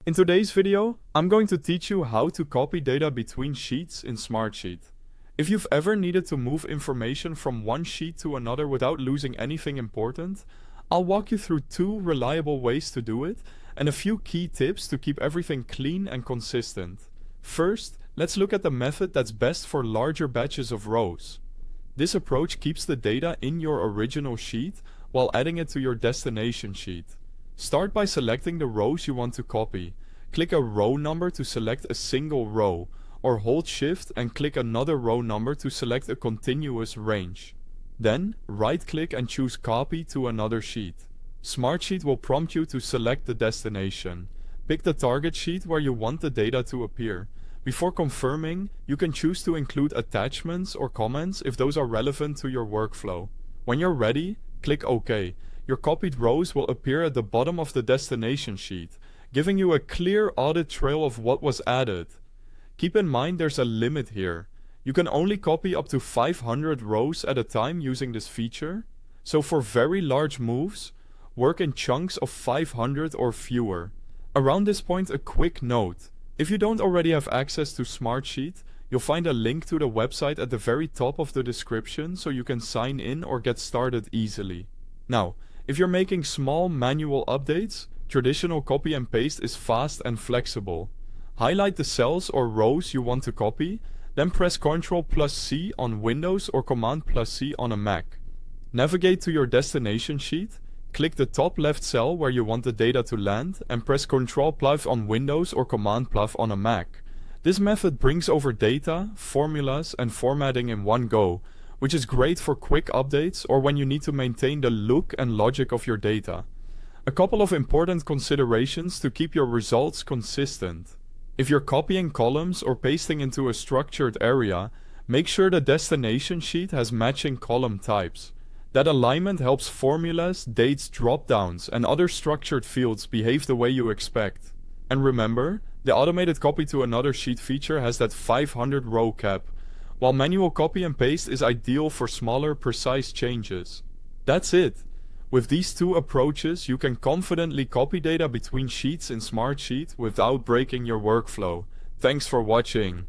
In today's video, I'm going to teach you how to copy data between sheets in Smartsheet. If you've ever needed to move information from one sheet to another without losing anything important, I'll walk you through 2 reliable ways to do it and a few key tips to keep everything clean and consistent. First, let's look at the method that's best for larger batches of rows. This approach keeps the data in your original sheet while adding it to your destination sheet. Start by selecting the rows you want to copy. Click a row number to select a single row, or hold Shift and click another row number to select a continuous range. Then, right-click and choose Copy to another sheet. Smartsheet will prompt you to select the destination. Pick the target sheet where you want the data to appear. Before confirming, you can choose to include attachments or comments if those are relevant to your workflow. When you're ready, click OK. Your copied rows will appear at the bottom of the destination sheet, giving you a clear audit trail of what was added. Keep in mind there's a limit here. You can only copy up to 500 rows at a time using this feature, so for very large moves, work in chunks of 500 or fewer. Around this point, a quick note. If you don't already have access to Smartsheet, you'll find a link to the website at the very top of the description so you can sign in or get started easily. Now, if you're making small manual updates, traditional copy and paste is fast and flexible. Highlight the cells or rows you want to copy, then press Ctrl+C on Windows or Command+C on a Mac. Navigate to your destination sheet, click the top left cell where you want the data to land, and press Ctrl+ on Windows or Command+ on a Mac. This method brings over data, formulas, and formatting in one go, which is great for quick updates or when you need to maintain the look and logic of your data. A couple of important considerations to keep your results consistent. If you're copying columns or pasting into a structured area, make sure the destination sheet has matching column types. That alignment helps formulas, dates, drop-downs, and other structured fields behave the way you expect. And remember, the automated copy to another sheet feature has that 500 row cap, while manual copy and paste is ideal for smaller, precise changes. That's it. With these 2 approaches, you can confidently copy data between sheets in Smartsheet without breaking your workflow. Thanks for watching.